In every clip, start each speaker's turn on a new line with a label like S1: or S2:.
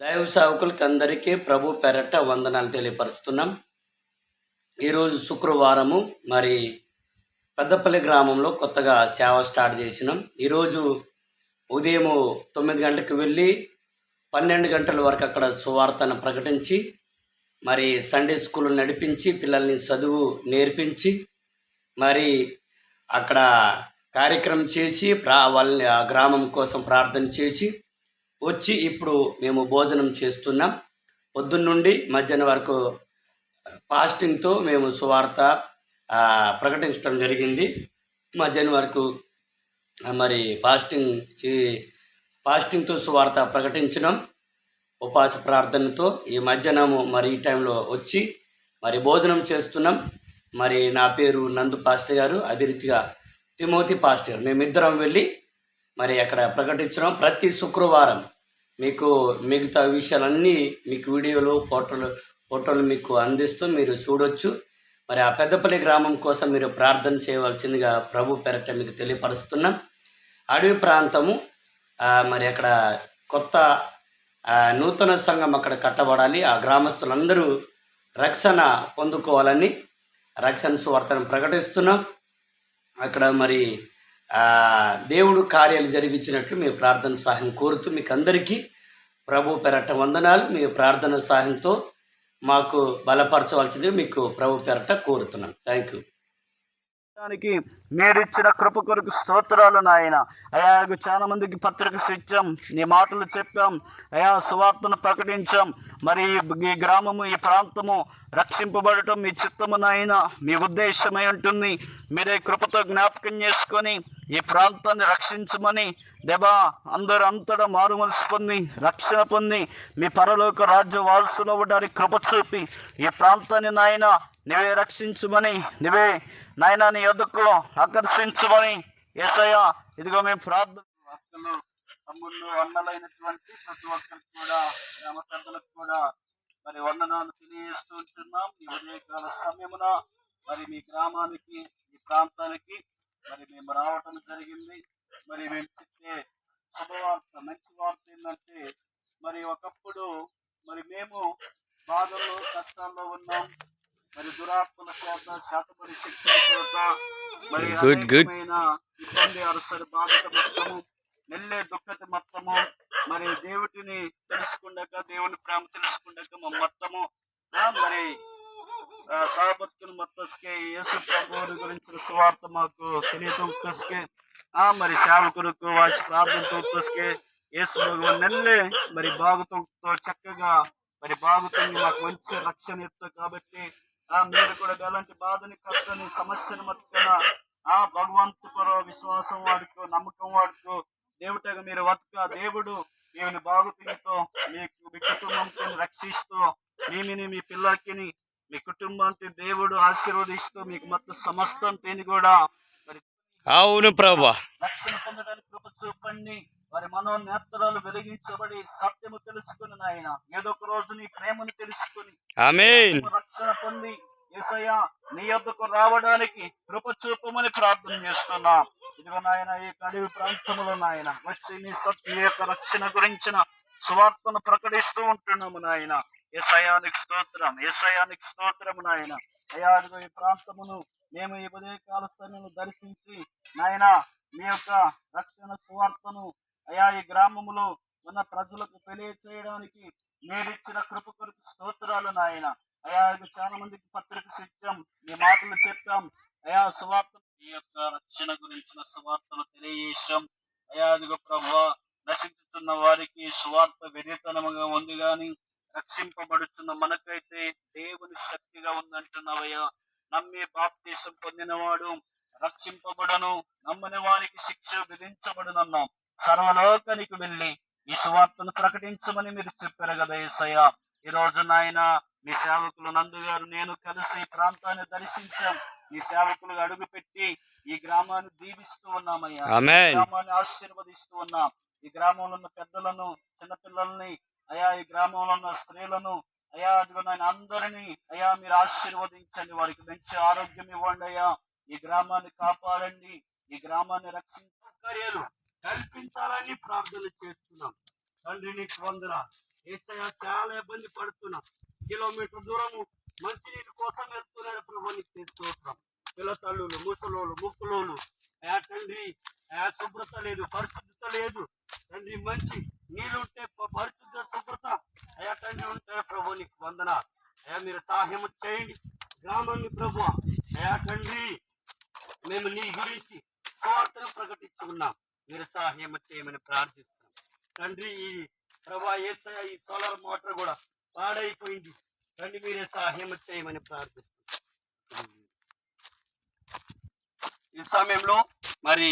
S1: దైవ సేవకులకి అందరికీ ప్రభు పేరట వందనాలు తెలియపరుస్తున్నాం. ఈరోజు శుక్రవారము. మరి పెద్దపల్లి గ్రామంలో కొత్తగా సేవ స్టార్ట్ చేసినాం. ఈరోజు ఉదయం 9 గంటలకు వెళ్ళి 12 గంటల వరకు అక్కడ సువార్తను ప్రకటించి, మరి సండే స్కూల్ నడిపించి, పిల్లల్ని చదువు నేర్పించి, మరి అక్కడ కార్యక్రమం చేసి వాళ్ళ ఆ గ్రామం కోసం ప్రార్థన చేసి వచ్చి ఇప్పుడు మేము భోజనం చేస్తున్నాం. పొద్దున్నుండి మధ్యాహ్నం వరకు ఫాస్టింగ్తో మేము సువార్త ప్రకటించడం జరిగింది. మధ్యాహ్నం వరకు మరి ఫాస్టింగ్తో సువార్త ప్రకటించినాం, ఉపవాస ప్రార్థనతో. ఈ మధ్యాహ్నము మరి ఈ టైంలో వచ్చి మరి భోజనం చేస్తున్నాం. మరి నా పేరు నందు పాస్టర్ గారు, అదే రీతిగా తిమోతి పాస్టర్ గారు, మేమిద్దరం వెళ్ళి మరి అక్కడ ప్రకటించడం. ప్రతి శుక్రవారం మీకు మిగతా విషయాలన్నీ మీకు వీడియోలు ఫోటోలు మీకు అందిస్తూ మీరు చూడొచ్చు. మరి ఆ పెద్దపల్లి గ్రామం కోసం మీరు ప్రార్థన చేయవలసిందిగా ప్రభు పేరట మీకు తెలియపరుస్తున్నాం. అడవి ప్రాంతము, మరి అక్కడ కొత్త నూతన సంఘం అక్కడ కట్టబడాలి. ఆ గ్రామస్తులందరూ రక్షణ పొందుకోవాలని రక్షణ సువార్తను ప్రకటిస్తున్నాం. అక్కడ మరి దేవుడు కార్యాలు జరిగించినట్లు మీ ప్రార్థన సహాయం కోరుతూ మీకు అందరికీ ప్రభు పేరట వందనాలు. మీ ప్రార్థన సహాయంతో మాకు బలపరచవలసింది మీకు ప్రభు పేరట కోరుతున్నాం. Thank you.
S2: మీరిచ్చిన కృప కొరకు స్తోత్రాలు నాయన. అయా చాలా మందికి పత్రిక ఇచ్చాం, నీ మాటలు చెప్పాం, అయా సువార్తను ప్రకటించాం. మరి ఈ గ్రామము, ఈ ప్రాంతము రక్షింపబడటం మీ చిత్తము నాయన, మీ ఉద్దేశమై ఉంటుంది. మీరే కృపతో జ్ఞాపకం చేసుకొని ఈ ప్రాంతాన్ని రక్షించమని దేవా, అందరూ అంతటా మారుమనసు పొంది రక్షణ పొంది మీ పరలోక రాజ్య వారసులు అవ్వడానికి కృప చూపి ఈ ప్రాంతాన్ని నాయన నువ్వే రక్షించమని, నువ్వే నాయన నీ యొద్దకు ఆకర్షించమని యేసయ్యా ఇదిగో మేము ప్రార్థన. అక్కలు, తమ్ముళ్ళు, అన్నలైనటువంటి ప్రతి ఒక్కరికి కూడా, గ్రామ పెద్దలకు కూడా మరి వందనాలు తెలియజేస్తూ ఉంటున్నాం. ఈ ఉదయకాల సమయమున మరి మీ గ్రామానికి, ఈ ప్రాంతానికి మరి మేము రావటం జరిగింది. మరి మేము చెప్పే శుభవార్త, మంచి వార్త ఏంటంటే, మరి ఒకప్పుడు మరి మేము బాధల్లో, కష్టాల్లో ఉన్నాం. మరి దురాత్మల చేత, శాతపడి శక్తుల చేత మరి ఇబ్బంది, అరసరి బాధత మొత్తము, నెల్లే దుఃఖత మొత్తము, మరి దేవుడిని తెలుసుకుండాక, దేవుని ప్రేమ తెలుసుకుండాక మా మొత్తము మరి సాబత్తును మొత్తస్కే, యేసు ప్రభువుని గురించిన సువార్త మాకు తెలియటంకే, మరి సేవకులకు వాసి ప్రార్థనతో యేసు భగవాన్ నెల్లే మరి బాగుతో చక్కగా మరి బాగుతుంది మాకు మంచి రక్షణ ఇస్తా. కాబట్టి మీరు కూడా ఎలాంటి బాధని, కష్టాన్ని, సమస్యను మట్టుకున్న భగవంతుడు విశ్వాసం వాడుకో, నమ్మకం వాడుకో, దేవుటగా మీరు దేవుడు దేవుని బాగుతీతో మీ కుటుంబంతో రక్షిస్తూ, మీ పిల్లకి, మీ కుటుంబానికి దేవుడు ఆశీర్వదిస్తూ మీకు మొత్తం సమస్తం తేని కూడా మరి
S1: అవును ప్రభా
S2: రక్షణ పొందడానికి కృప చూపండి. వారి మనోనేత్రాలు వెలిగించబడి సత్యము తెలుసుకుని నాయన, ఏదో ఒక రోజు నీ ప్రేమను తెలుసుకుని
S1: ఆమేన్
S2: రక్షణ పొంది యేసయ్యా నీ యొద్దకు రావడానికి కృప చూపమని ప్రార్థన చేస్తున్నాం. ఇదిగో నాయన, ఈ అడవి ప్రాంతంలో నాయన వచ్చి నీ సత్య యొక్క రక్షణ గురించిన సువార్తను ప్రకటిస్తూ ఉంటున్నాము నాయన. యేసయ్యానికి స్తోత్రం, యేసయ్యానికి స్తోత్రము నాయన. అయ్యా అదిగో ఈ ప్రాంతమును మేము ఈ ఉదయకాల సమయంలో దర్శించి నాయన మీ యొక్క రక్షణ సువార్తను అయా ఈ గ్రామములో ఉన్న ప్రజలకు తెలియచేయడానికి మీరిచ్చిన కృప కొరకు స్తోత్రాలు నాయన. అయా చాలా మందికి పత్రిక ఇచ్చాం, మీ మాటలు చెప్పాం, అయా సువార్త ఈ యొక్క రక్షణ గురించిన సువార్తను తెలియజేశాం. అయా అదిగో ప్రభువా, నశించుతున్న వారికి సువార్త వెర్రితనముగా ఉంది, కానీ రక్షింపబడుతున్న మనకైతే దేవుని శక్తిగా ఉందంటున్నావయ్యా. నమ్మి బాప్తీసం పొందినవాడు రక్షింపబడను, నమ్మని వారికి శిక్ష విధించబడునన్నాం. సర్వలోకానికి వెళ్ళి ఈ సువార్తను ప్రకటించమని మీరు చెప్పారు కదా యేసయ్య. ఈ రోజు నాయన మీ సేవకులు నందు గారు, నేను కలిసి ఈ ప్రాంతాన్ని దర్శించాం. మీ సేవకులు అడుగు పెట్టి ఈ గ్రామాన్ని దీవిస్తూ ఉన్నామయ్యా, గ్రామాన్ని ఆశీర్వదిస్తూ ఉన్నాం. ఈ గ్రామంలో ఉన్న పెద్దలను, చిన్నపిల్లల్ని, అయా ఈ గ్రామంలో ఉన్న స్త్రీలను, అయా అదిగో నాయన అందరినీ అయా మీరు ఆశీర్వదించండి. వారికి మంచి ఆరోగ్యం ఇవ్వండి అయ్యా. ఈ గ్రామాన్ని కాపాడండి, ఈ గ్రామాన్ని రక్షించే కార్యాలు కల్పించాలని ప్రార్థన చేస్తున్నాం. తండ్రి నీకు వందనాలు.
S1: యేసయ్య చాలా ఇబ్బంది పడుతున్నాం. కిలోమీటర్ దూరము మంచినీటి కోసం వెళ్తున్నారు ప్రభు. నీకు స్తోత్రం. పిల్లతల్లులు, ముసలోళ్ళు, ముక్కులోళ్ళు అయా తండ్రి, అయా శుభ్రత లేదు, పరిశుద్ధత లేదు తండ్రి. మంచి నీళ్ళుంటే పరిశుద్ధ శుభ్రత అయా తండ్రి ఉంటే ప్రభు. నీకు వందనాలు అయా. మీరు సహాయం చేయండి గ్రామాన్ని ప్రభు. అయా తండ్రి, మేము నీ గురించి సువార్తను ప్రకటించి ఉన్నాం. మీరు సహాయం చేయమని ప్రార్థిస్తున్నాం తండ్రి. ఈ ప్రభా యేసయ్య ఈ సోలార్ మోటార్ కూడా పాడైపోయింది తండ్రి. మీరే సహాయం చేయమని ప్రార్థిస్తున్నాం. ఈ సమయంలో మరి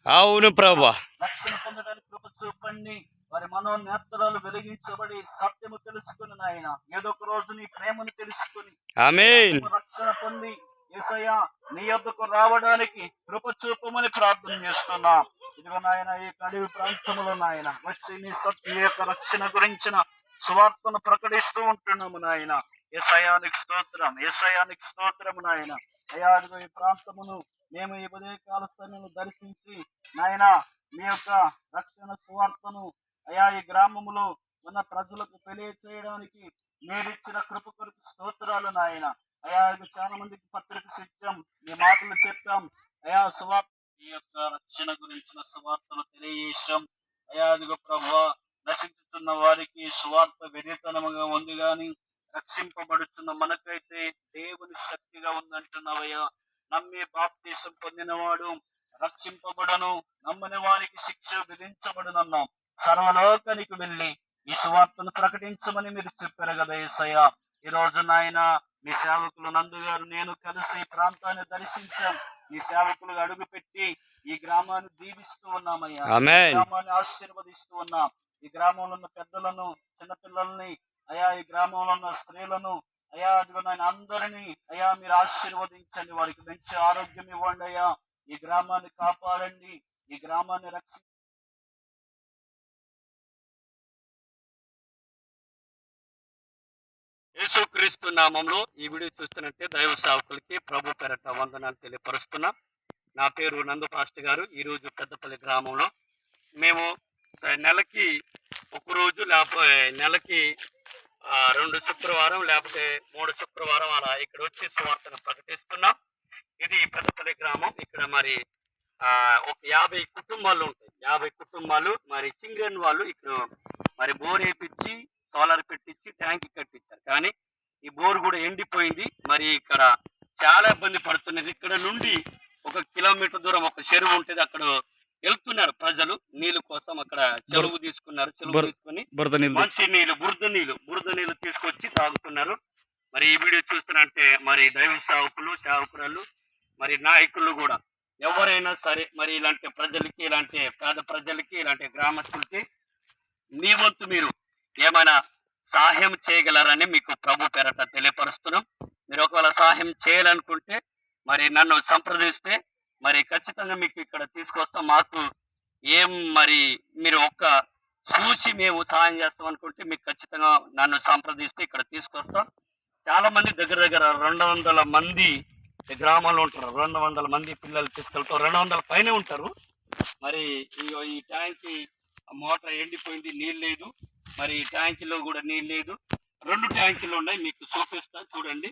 S1: అవును ప్రభా,
S2: రక్షణ పొందడానికి కృప చూపండి. వారి మనోనేత్రాలు వెలిగించబడి సత్యము తెలుసుకుని నాయన ఏదో ఒక రోజు నీ ప్రేమను తెలుసుకుని
S1: ఆమేన్,
S2: రక్షణ పొంది యేసయ్య నీ యొద్దకు రావడానికి కృప చూపమని ప్రార్థన చేస్తున్నాం. ఇదిగో నాయన ఈ అడవి ప్రాంతంలో నాయన వచ్చి నీ సత్య యొక్క రక్షణ గురించిన సువార్తను ప్రకటిస్తూ ఉంటున్నాము నాయన. యేసయ్యానికి స్తోత్రం, యేసయ్యానికి స్తోత్రము నాయన. అయ్యా అదిగో ఈ ప్రాంతమును మేము ఈ ఉదయకాల సమయంలో దర్శించి నాయన మీ యొక్క రక్షణ సువార్తను అయా ఈ గ్రామములో ఉన్న ప్రజలకు తెలియచేయడానికి మీరిచ్చిన కృప కొరకు స్తోత్రాలు నాయన. అయా ఇది చాలా మందికి పత్రిక ఇచ్చాం, మీ మాటలు చెప్పాం అయా. సువార్త ఈ యొక్క రక్షణ గురించిన సువార్తను తెలియజేశాం అయా. అదిగో ప్రభువా, నశించుతున్న వారికి సువార్త వెరితనముగా ఉంది గాని రక్షింపబడుతున్న మనకైతే దేవుని శక్తిగా ఉందంటున్నావయ్యా. నమ్మి బాప్తీసం పొందినవాడు రక్షింపబడను, నమ్మని వారికి శిక్ష విధించబడునన్నాం. సర్వలోకానికి వెళ్ళి ఈ సువార్తను ప్రకటించమని మీరు చెప్పారు కదా యేసయ్య. ఈ రోజు నాయన మీ సేవకులు నందు గారు నేను కలిసి ఈ ప్రాంతాన్ని దర్శించాం. మీ సేవకులు అడుగు పెట్టి ఈ గ్రామాన్ని దీవిస్తూ ఉన్నామయ్యా. గ్రామాన్ని ఆశీర్వదిస్తూ ఉన్నాం. ఈ గ్రామంలో ఉన్న పెద్దలను, చిన్నపిల్లల్ని అయా, ఈ గ్రామంలో ఉన్న స్త్రీలను అయా అదిగో నాయన అందరినీ అయా మీరు ఆశీర్వదించండి. వారికి మంచి ఆరోగ్యం ఇవ్వండి అయ్యా. ఈ గ్రామాన్ని కాపాడండి, ఈ గ్రామాన్ని రక్షించండి.
S1: యేసుక్రీస్తు నామంలో ఈ వీడియో చూస్తున్నట్టే దైవ సేవకులకి ప్రభు పేరట వందనాలు తెలియపరుస్తున్నా. నా పేరు నందు పాస్టర్ గారు. ఈరోజు పెద్దపల్లి గ్రామంలో మేము నెలకి ఒకరోజు లేకపోతే నెలకి 2 శుక్రవారం లేకపోతే 3 శుక్రవారం అలా ఇక్కడ వచ్చి సువార్తను ప్రకటిస్తున్నాం. ఇది పెద్దపల్లి గ్రామం. ఇక్కడ మరి ఒక 50 కుటుంబాలు ఉంటాయి. 50 కుటుంబాలు మరి చింగన్ వాళ్ళు ఇక్కడ మరి బోర్ వేయించి సోలార్ పెట్టించి ట్యాంక్ కట్టించారు. కానీ ఈ బోర్ కూడా ఎండిపోయింది. మరి ఇక్కడ చాలా ఇబ్బంది పడుతున్నది. ఇక్కడ నుండి 1 కిలోమీటర్ దూరం ఒక చెరువు ఉంటుంది, అక్కడ వెళ్తున్నారు ప్రజలు నీళ్లు కోసం. అక్కడ చెరువు తీసుకున్నారు, చెరువు తీసుకుని మంచి నీళ్లు, బురద నీళ్లు తీసుకొచ్చి తాగుతున్నారు. మరి ఈ వీడియో చూస్తున్నట్టే మరి దైవ సేవకులు, సేవకురాలు, మరి నాయకులు కూడా ఎవరైనా సరే మరి ఇలాంటి ప్రజలకి, ఇలాంటి పేద ప్రజలకి, ఇలాంటి గ్రామస్తులకి మీ వంతు మీరు ఏమైనా సహాయం చేయగలరని మీకు ప్రభు పేరట తెలియపరుస్తున్నాం. మీరు ఒకవేళ సహాయం చేయాలనుకుంటే మరి నన్ను సంప్రదిస్తే మరి ఖచ్చితంగా మీకు ఇక్కడ తీసుకొస్తాం. మాకు ఏం మరి మీరు ఒక్క చూసి మేము సహాయం చేస్తాం అనుకుంటే మీకు ఖచ్చితంగా నన్ను సంప్రదిస్తే ఇక్కడ తీసుకొస్తాం. చాలా మంది దగ్గర 200 మంది గ్రామంలో ఉంటారు. 200 మంది పిల్లలు తీసుకెళ్తాం. 200 పైన ఉంటారు. మరి ఈ ట్యాంక్ మోటార్ ఎండిపోయింది, నీళ్ళు లేదు. మరి ట్యాంకులో కూడా నీళ్ళు లేదు. 2 ట్యాంకులు ఉన్నాయి, మీకు చూపిస్తా చూడండి.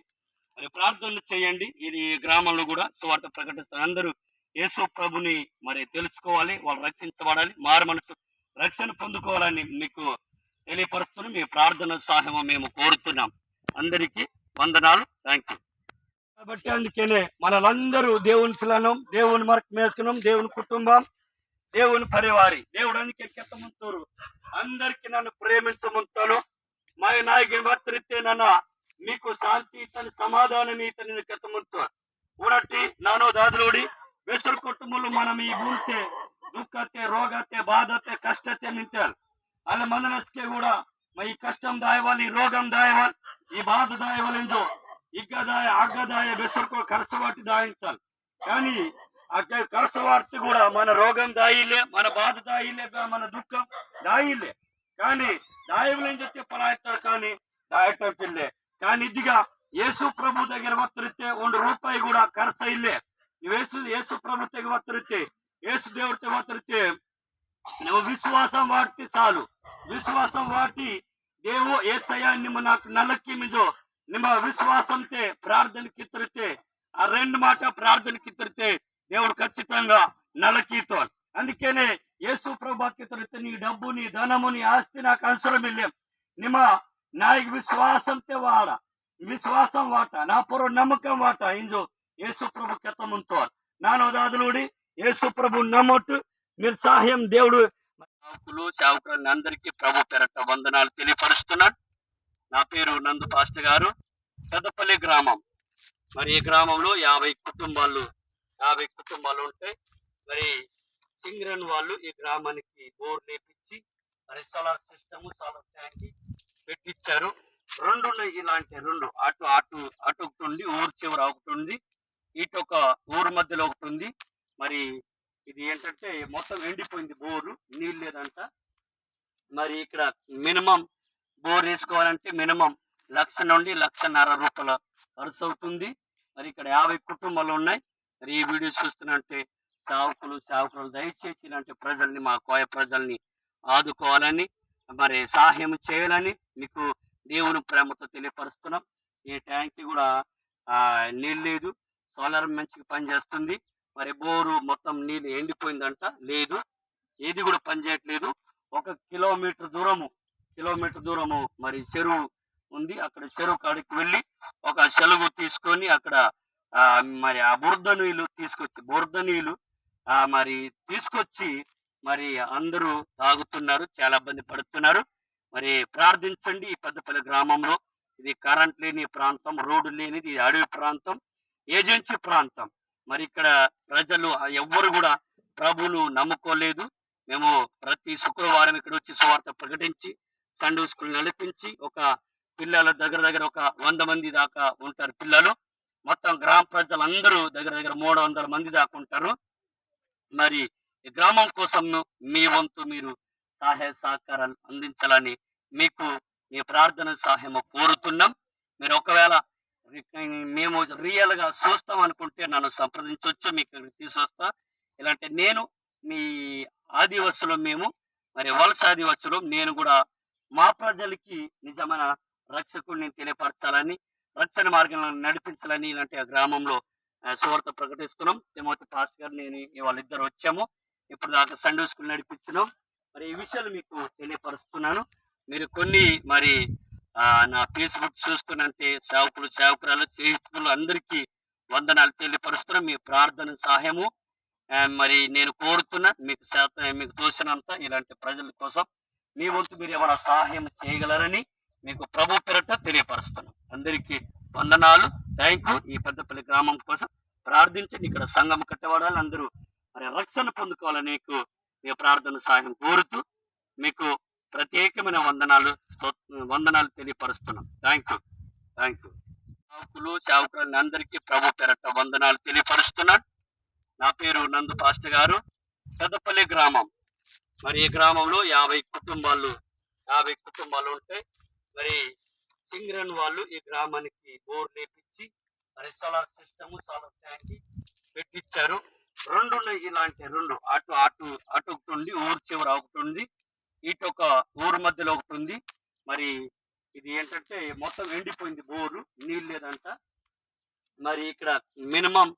S1: మరి ప్రార్థనలు చేయండి. ఇది గ్రామంలో కూడా సువార్త ప్రకటిస్తారు. అందరూ యేసు ప్రభుని మరి తెలుసుకోవాలి, వాళ్ళు రక్షించబడాలి, మారు మనసు రక్షణ పొందుకోవాలని మీకు తెలియపరుస్తూ మీ ప్రార్థన సహాయం మేము కోరుతున్నాం. అందరికీ వందనాలు. Thank you. కాబట్టి అందుకనే మనలందరూ దేవుని పిల్లనం, దేవుని మరక మేసుకున్నాం, దేవుని కుటుంబం, దేవుని పరివారి. దేవుడు అందుకే కెత్తమంతారు అందరికి నన్ను ప్రేమించమంతాను. మా నాయకుని వర్తరితే నన్న మీకు శాంತಿ ತನ್ನ ಸಮಾಧಾನ ಈತನ ಕೆತ್ತಮಂತ ಉಡಟ್ಟಿ ನಾನು ದಾದಲೋಡಿ ಬೇಸರ ಕುಟುಂಬಲು మనం ఈ భూతే దుఃఖతే రోగతే బాధతే కష్టతే నింతల్ అలా మననస్కే కూడా ఈ కష్టం దాయవాలి, రోగం దాయవాలి, ఈ బాధ దాయవాలిందో ఇగ్గదాయ ఆగ్గదాయ బెసరుకో ఖర్చువాటి దాయించాలి. కానీ ఆ ఖర్చువార్త కూడా మన రోగం దాయిలే, మన బాధ దాయిలే, మన దుఃఖం దాయిలే. కానీ దాయవలేని చెప్తే పలాయితారు, కానీ దాయటం పిల్లే. కానీ ఇదిగా యేసు ప్రభు దగ్గర వత్తరితే 1 రూపాయి కూడా ఖర్చు ఇల్లే. యేసు ప్రభు దగ్గర వత్తరితే, యేసు దేవుడితో వత్తరితే నువ్వు విశ్వాసం వాడితే చాలు. ವಿಶ್ವಾಸ ವಾಟಿ ದೇವೋ ಏಸಯ್ಯ ನಿಮ್ಮ నాకు నల్లకిమిజో ನಿಮ್ಮ విశ్వాసంతే ప్రార్థనకి ఇతరితే ఆ రెండు మాట ప్రార్థనకి ఇతరితే దేవుడు ఖచ్చితంగా నలకీతో అందుకనే యేసు ప్రభుకి ఇతరితే నీ డబ్బు నీ ధనము నీ ఆస్తి నాకు అవసరం ಇಲ್ಲ ನಿಮ್ಮ ನಾಯಿಗೆ ವಿಶ್ವಾಸಂತೆ ವಾಡ ವಿಶ್ವಾసం వాట నా పొర నమ్మకం వాట ఇంజో యేసు ప్రభు కెత్తముంతో ನಾನು అదాదులోడి యేసు ప్రభు నమ్మొట్టు మీరు సహాయం దేవుడు సేవకులు అందరికీ ప్రభు పేరట వందనాలు తెలియపరుస్తున్నాడు. నా పేరు నందు పాస్టర్ గారు, పెద్దపల్లి గ్రామం. మరి ఈ గ్రామంలో 50 కుటుంబాలు ఉంటాయి. మరి సింగరన్ వాళ్ళు ఈ గ్రామానికి బోర్ లేపించి మరి సోలార్ సిస్టమ్ సోలార్ ట్యాంక్ పెట్టించారు. రెండు ఉన్నాయి, ఇలాంటి రెండు అటు ఒకటి ఉంది, ఊరు చివర ఒకటి ఉంది, ఇటు ఒక ఊరు మధ్యలో ఒకటి ఉంది. మరి ఇది ఏంటంటే మొత్తం ఎండిపోయింది, బోరు నీళ్ళు లేదంట. మరి ఇక్కడ మినిమం బోర్ వేసుకోవాలంటే మినిమం 1,00,000 నుండి 1,50,000 రూపాయల ఖర్చు అవుతుంది. మరి ఇక్కడ 50 కుటుంబాలు ఉన్నాయి. మరి ఈ వీడియో చూస్తున్నట్టే సేవకులు దయచేసి ఇలాంటి ప్రజల్ని, మా కోయ ప్రజల్ని ఆదుకోవాలని, మరి సహాయం చేయాలని మీకు దేవుని ప్రేమతో తెలియపరుస్తున్నాం. ఈ ట్యాంక్ కూడా నీళ్ళు లేదు, సోలార్ మంచిగా పనిచేస్తుంది. మరి బోరు మొత్తం నీళ్ళు ఎండిపోయిందంట, లేదు, ఏది కూడా పనిచేయట్లేదు. 1 కిలోమీటర్ దూరము మరి చెరువు ఉంది. అక్కడ చెరువు కాడికి వెళ్ళి ఒక సెలవు తీసుకొని అక్కడ మరి ఆ బురద నీళ్ళు మరి తీసుకొచ్చి మరి అందరూ తాగుతున్నారు, చాలా ఇబ్బంది పడుతున్నారు. మరి ప్రార్థించండి. ఈ పెద్దపల్లి గ్రామంలో ఇది కరెంట్ లేని ప్రాంతం, రోడ్డు లేనిది అడవి ప్రాంతం, ఏజెన్సీ ప్రాంతం. మరి ఇక్కడ ప్రజలు ఎవ్వరు కూడా ప్రభువును నమ్ముకోలేదు. మేము ప్రతి శుక్రవారం ఇక్కడ వచ్చి సువార్త ప్రకటించి సండే స్కూల్ నడిపించి ఒక పిల్లల దగ్గర ఒక 100 మంది దాకా ఉంటారు పిల్లలు. మొత్తం గ్రామ ప్రజలందరూ దగ్గర 300 మంది దాకా ఉంటారు. మరి ఈ గ్రామం కోసం మీ వంతు మీరు సహాయ సహకారాలు అందించాలని మీకు మీ ప్రార్థన సహాయం కోరుతున్నాం. మీరు ఒకవేళ మేము రియల్ గా చూస్తాం అనుకుంటే నన్ను సంప్రదించవచ్చు, మీకు తీసుకొస్తా. ఇలాంటి నేను మీ ఆదివాసులు, మేము మరి వలస ఆదివాసులు, నేను కూడా మా ప్రజలకి నిజమైన రక్షకుడిని తెలియపరచాలని, రక్షణ మార్గంలో నడిపించాలని ఇలాంటి ఆ గ్రామంలో సువార్త ప్రకటిస్తున్నాం. తిమోతి పాస్టర్ గారు, నేను వాళ్ళిద్దరు వచ్చాము. ఇప్పుడు దాకా సండే స్కూల్ నడిపించినాం. మరి ఈ విషయాలు మీకు తెలియపరుస్తున్నాను. మీరు కొన్ని మరి నా ఫేస్బుక్ చూస్తున్నంటే సేవకురాలు స్నేహితులు అందరికీ వందనాలు తెలియపరుస్తున్నాం. మీ ప్రార్థన సహాయము మరి నేను కోరుతున్నా. మీకు తోసినంత ఇలాంటి ప్రజల కోసం మీ వంతు మీరు ఏమైనా సహాయం చేయగలరని మీకు ప్రభు పేరట తెలియపరుస్తున్నాం. అందరికీ వందనాలు, థ్యాంక్ యూ. ఈ పెద్దపల్లి గ్రామం కోసం ప్రార్థించండి. ఇక్కడ సంఘం కట్టబడాలి, అందరూ మరి రక్షణ పొందుకోవాలని మీ ప్రార్థన సహాయం కోరుతూ మీకు ప్రత్యేకమైన వందనాలు తెలియపరుస్తున్నాం. Thank you. సేవకులు అందరికీ ప్రభు పేరట వందనాలు తెలియపరుస్తున్నాడు. నా పేరు నందు పాస్టర్ గారు, పెద్దపల్లి గ్రామం. మరి ఈ గ్రామంలో 50 కుటుంబాలు ఉంటాయి. మరి సింగరన్ వాళ్ళు ఈ గ్రామానికి బోర్ లేపించి మరి సోలార్ సిస్టమ్ సోలార్ ట్యాంక్ పెట్టించారు. రెండు ఉన్నాయి, ఇలాంటి రెండు అటు ఒకటి ఉంది, ఊరు చివర ఒకటి ఉంది, ఇటు ఒక ఊరు మధ్యలో ఒకటి ఉంది. మరి ఇది ఏంటంటే మొత్తం ఎండిపోయింది, బోరు నీళ్ళు లేదంట. మరి ఇక్కడ మినిమం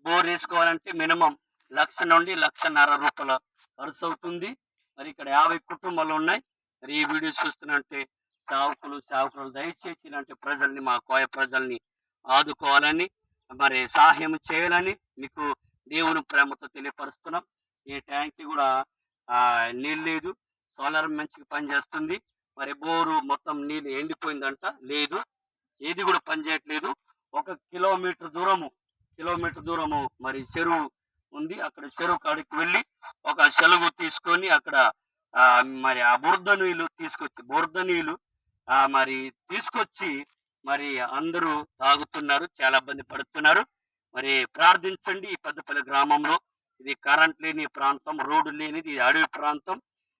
S1: బోర్ వేసుకోవాలంటే మినిమం 1,00,000 నుండి 1,50,000 రూపాయల ఖర్చు అవుతుంది. మరి ఇక్కడ 50 కుటుంబాలు ఉన్నాయి. మరి ఈ వీడియో చూస్తున్నట్టే సేవకులు దయచేసి ఇలాంటి ప్రజల్ని, మా కోయ ప్రజల్ని ఆదుకోవాలని, మరి సహాయం చేయాలని మీకు దేవుని ప్రేమతో తెలియపరుస్తున్నాం. ఈ ట్యాంక్ కూడా నీళ్ళు లేదు, సోలార్ మంచిగా పనిచేస్తుంది. మరి బోరు మొత్తం నీళ్ళు ఎండిపోయిందంట, లేదు, ఏది కూడా పనిచేయట్లేదు. 1 కిలోమీటర్ దూరము మరి చెరువు ఉంది. అక్కడ చెరువు కాడికి వెళ్ళి ఒక సెలవు తీసుకొని అక్కడ మరి ఆ బురద నీళ్ళు మరి తీసుకొచ్చి మరి అందరూ తాగుతున్నారు, చాలా ఇబ్బంది పడుతున్నారు. మరి ప్రార్థించండి. ఈ పెద్దపల్లి గ్రామంలో ఇది కరెంట్ లేని ప్రాంతం, రోడ్డు లేనిది అడవి ప్రాంతం,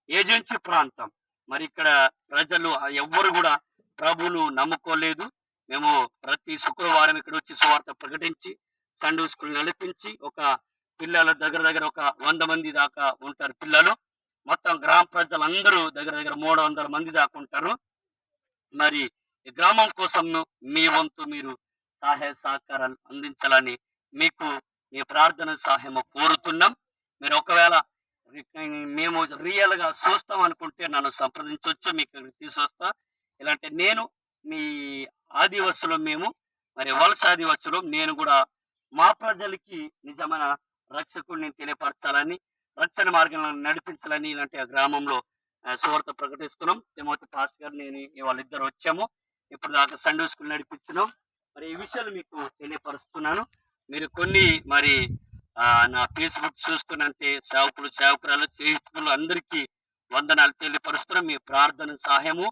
S1: ఏజెన్సీ ప్రాంతం. మరి ఇక్కడ ప్రజలు ఎవ్వరు కూడా ప్రభువును నమ్ముకోలేదు. మేము ప్రతి శుక్రవారం ఇక్కడ వచ్చి సువార్త ప్రకటించి సండే స్కూల్ నడిపించి ఒక పిల్లల దగ్గర ఒక 100 మంది దాకా ఉంటారు పిల్లలు. మొత్తం గ్రామ ప్రజలందరూ దగ్గర దగ్గర 300 మంది దాకా ఉంటారు. మరి ఈ గ్రామం కోసం మీ వంతు మీరు సహాయ సహకారాలు అందించాలని మీకు మీ ప్రార్థన సహాయము కోరుతున్నాం. మీరు ఒకవేళ మేము రియల్‌గా చూస్తాం అనుకుంటే నన్ను సంప్రదించొచ్చు. మీకు ఇక్కడికి తీసుకొస్తా. ఇలాంటి నేను మీ ఆదివాసులం మేము. మరి వలస ఆదివాసులం. నేను గూడా మా ప్రజలకి నిజమైన రక్షకుడిని తెలియపరచాలని, రక్షణ మార్గంలో నడిపించాలని ఇలాంటి ఆ గ్రామంలో సువార్త ప్రకటిస్తున్నాం. తిమోతి పాస్టర్ గారు, నేను వాళ్ళిద్దరు వచ్చాము. ఇప్పుడు దాకా సండే స్కూల్ నడిపించినాం. మరి ఈ విషయాలు మీకు తెలియపరుస్తున్నాను. మీరు కొన్ని మరి నా ఫేస్‌బుక్ చూస్తున్నంటే సేవకులు, సేవకురాలు, స్నేహితులు అందరికీ వందనాలు తెలియపరుస్తున్నాం. మీ ప్రార్థన సహాయము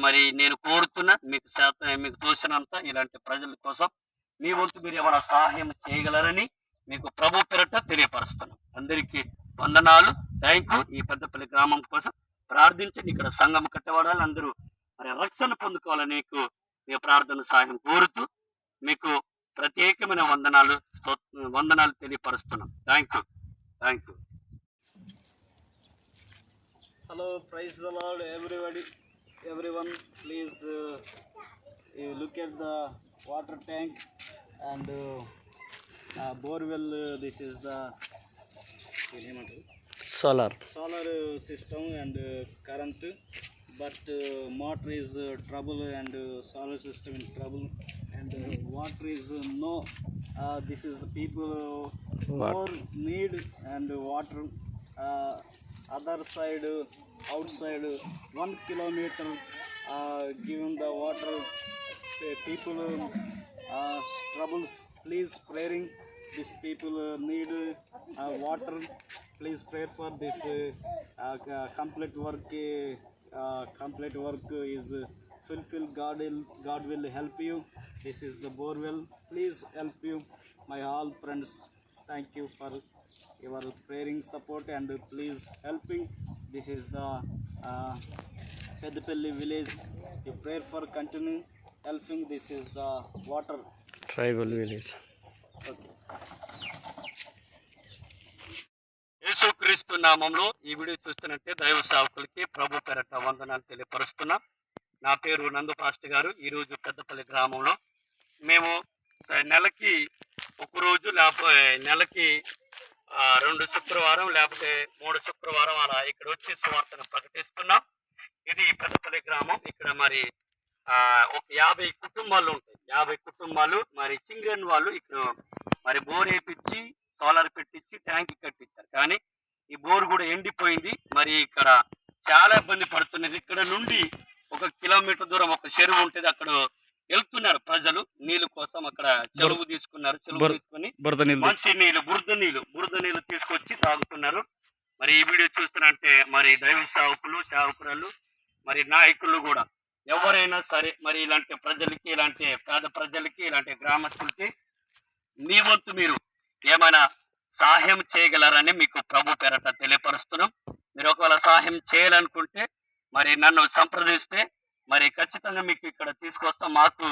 S1: మరి నేను కోరుతున్నా. మీకు తోచినంత ఇలాంటి ప్రజల కోసం మీ వంతు మీరు ఏమైనా సహాయం చేయగలరని మీకు ప్రభు పేరట తెలియపరుస్తున్నాం. అందరికీ వందనాలు. Thank you. ఈ పెద్దపల్లి గ్రామం కోసం ప్రార్థించండి. ఇక్కడ సంఘం కట్టబడాలి, అందరూ మరి రక్షణ పొందుకోవాలని మీకు మీ ప్రార్థన సహాయం కోరుతూ మీకు ప్రత్యేకమైన వందనాలు తెలియపరుస్తున్నాం. Thank you. Thank you.
S2: Hello, praise the Lord, everybody, everyone. Please you look at the water tank and borewell. This is the
S1: solar
S2: system and current, but motor is trouble and solar system in trouble and water is no. This is the people more need and water. Other side, outside 1 kilometer, given the water, people troubles. Please praying. These people need water. Please pray for this complete work. Complete work is fulfill. God will help you. This is the borewell. Please help you, my all friends. Thank you for your praying support and please helping. This is the Peddapalli village. You pray for continue helping. This is the water
S1: tribal village.
S2: Okay.
S1: యేసుక్రీస్తు నామంలో ఈ video చూస్తున్నట్టే దైవ సేవకులకి ప్రభు పేరట వందనాలు తెలియపరుస్తున్నా. నా పేరు నందు pastor గారు. ఈరోజు పెద్దపల్లి గ్రామంలో మేము నెలకి ఒక రోజు లేకపోతే నెలకి 2 శుక్రవారం లేకపోతే 3 శుక్రవారం అలా ఇక్కడ వచ్చి సువార్తను ప్రకటిస్తున్నాం. ఇది పెద్దపల్లి గ్రామం. ఇక్కడ మరి ఒక 50 కుటుంబాలు ఉంటాయి. 50 కుటుంబాలు మరి చింగన్ వాళ్ళు ఇక్కడ మరి బోర్ వేయించి సోలార్ పెట్టించి ట్యాంక్ కట్టించారు. కానీ ఈ బోర్ కూడా ఎండిపోయింది. మరి ఇక్కడ చాలా ఇబ్బంది పడుతున్నది. ఇక్కడ నుండి 1 కిలోమీటర్ దూరం ఒక చెరువు ఉంటుంది. అక్కడ వెళ్తున్నారు ప్రజలు నీళ్ళ కోసం. అక్కడ చెరువు తీసుకున్నారు. చెరువు తీసుకుని మంచి నీళ్ళు, బురద నీళ్ళు తీసుకొచ్చి తాగుతున్నారు. మరి ఈ వీడియో చూస్తున్నట్టే మరి దైవ సేవకురాలు మరి నాయకులు కూడా ఎవరైనా సరే మరి ఇలాంటి ప్రజలకి, ఇలాంటి పేద ప్రజలకి, ఇలాంటి గ్రామస్తులకి మీ వంతు మీరు ఏమైనా సహాయం చేయగలరని మీకు ప్రభు పేరట తెలియపరుస్తున్నాం. మీరు ఒకవేళ సహాయం చేయాలనుకుంటే మరి నన్ను సంప్రదిస్తే మరి ఖచ్చితంగా మీకు ఇక్కడ తీసుకొస్తాం. మాకు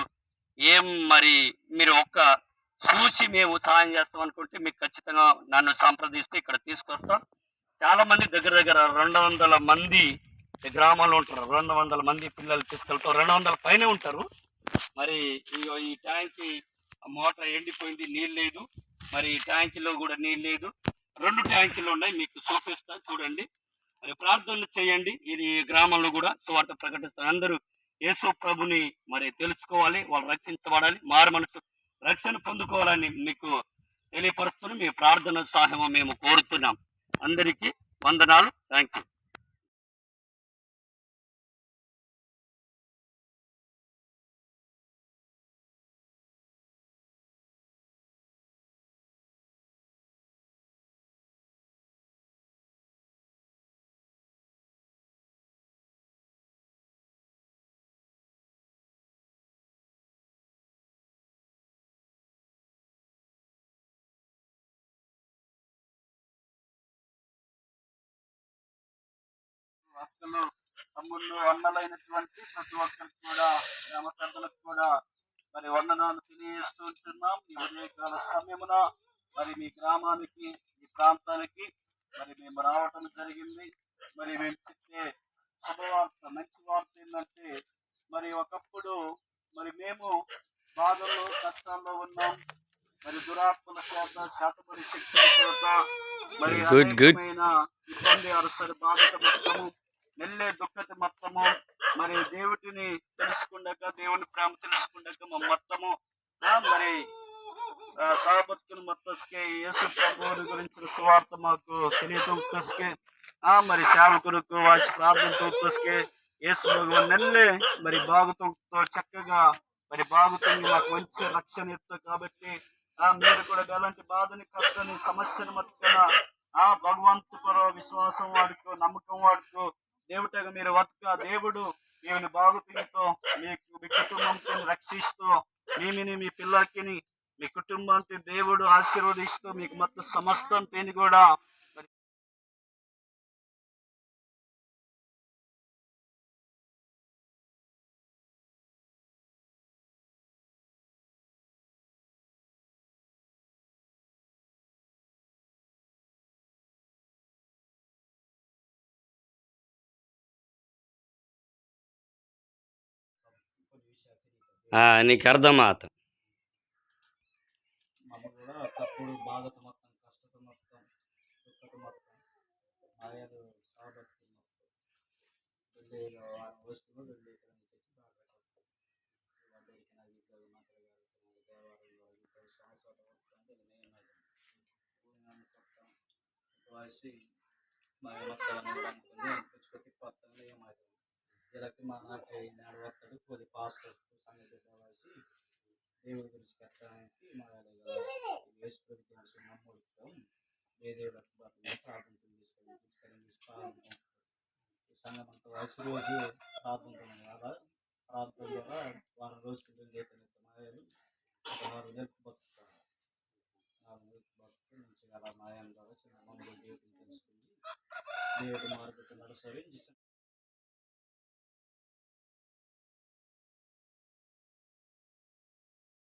S1: ఏం మరి మీరు చూసి మేము సహాయం చేస్తాం అనుకుంటే మీకు ఖచ్చితంగా నన్ను సంప్రదిస్తే ఇక్కడ తీసుకొస్తాం. చాలా మంది దగ్గర దగ్గర 200 మంది గ్రామంలో ఉంటారు. 200 మంది పిల్లలు తీసుకెళ్తాం. 200 పైనే ఉంటారు. మరి ఈ ట్యాంక్ మోటార్ ఎండిపోయింది, నీళ్ళు లేదు. మరి ట్యాంకులో కూడా నీళ్ళు లేదు. 2 ట్యాంకులు ఉన్నాయి. మీకు చూపిస్తా చూడండి. మరి ప్రార్థనలు చేయండి. ఇది గ్రామంలో కూడా సువార్త ప్రకటిస్తారు. అందరూ యేసు ప్రభుని మరి తెలుసుకోవాలి, వాళ్ళు రక్షించబడాలి, మారు మనసు రక్షణ పొందుకోవాలని మీకు తెలియపరుస్తున్నాం. మీ ప్రార్థన సహాయం మేము కోరుతున్నాం. అందరికీ వందనాలు. Thank you.
S2: అక్కలు, తమ్ముళ్ళు, అన్నలైనటువంటి ప్రతి ఒక్కరికి కూడా, గ్రామ పెద్దలకు కూడా మరి వందనాలు తెలియజేస్తూ ఉంటున్నాం. ఈ ఉదయకాల సమయమున మరి మీ గ్రామానికి, మీ ప్రాంతానికి మరి మేము రావటం జరిగింది. మరి వీళ్ళు చెప్పే శుభవార్త మంచి వార్త ఏంటంటే మరి ఒకప్పుడు మరి మేము బాధల్లో కష్టాల్లో ఉన్నాం. మరి దురాత్మల చేత శాతపడి శక్తుల చేత మరి
S1: గుడ్ గుడ్.
S2: అనేకమైన ఇబ్బంది అరసరి బాధత మొత్తము నెల్లే దుఃఖత మొత్తము మరి దేవుడిని తెలుసుకుండక దేవుని ప్రేమ తెలుసుకుండక మా మొత్తము మరి సాబత్తును మొత్తస్కే యేసు ప్రభువుని గురించిన సువార్త మాకు తెలియతోస్కే మరి సేవకులకు వాసి ప్రార్థనతో యేసు భగవాన్ నెల్లే మరి బాగుతో చక్కగా మరి బాగుతుంది మాకు మంచి రక్షణ ఇస్తా కాబట్టి మీరు కూడా ఎలాంటి బాధని కష్టాన్ని సమస్యను మట్టుకున్న భగవంతు పరో విశ్వాసం వాడుకో నమ్మకం వాడుకో దేవుటగా మీరు దేవుడు దేవుని బాగుతీతో మీకు మీ కుటుంబంతో రక్షిస్తూ మీ పిల్లకిని మీ కుటుంబాన్ని దేవుడు ఆశీర్వదిస్తూ మీకు మొత్తం సమస్తం తిని కూడా
S1: నీకు అర్థమాత
S2: మమ్మ కూడా తప్పుడు బాధతో మొత్తం కష్టత మొత్తం దుఃఖత మొత్తం ఆయలు సాబత్తు మొత్తం వెళ్ళి వస్తువులు వెళ్ళి ఇక్కడ తెచ్చి వాళ్ళకి నాకు ఇట్లా మాత్రం దేవాలయంలో సంవత్సరాలు వాసి మా మొత్తం తెచ్చుకొట్టి కొత్తగా ఏమాది ఇలాంటి మా నాకు నాడు వస్తాడు కొద్ది పాస్టర్ సంగతి వాసి దేవుడి గురించి కట్టడానికి మా వేసుకొని తెలిసి నమ్ముతాం దేవుడు ప్రార్థన తీసుకొని ఈ సంఘం అంతా వయసు రోజు ప్రార్థన కదా ప్రార్థన ద్వారా వారం రోజుకి లేతనెత్తమాయాలు ఒక 6 నెలలు బతుకుతారు 6 నెలలు బతుకు మంచిగా అలా మాయం ద్వారా చిన్న మమ్మల్ని దేవుడిని తెలుసుకుంది దేవుడి మార్గం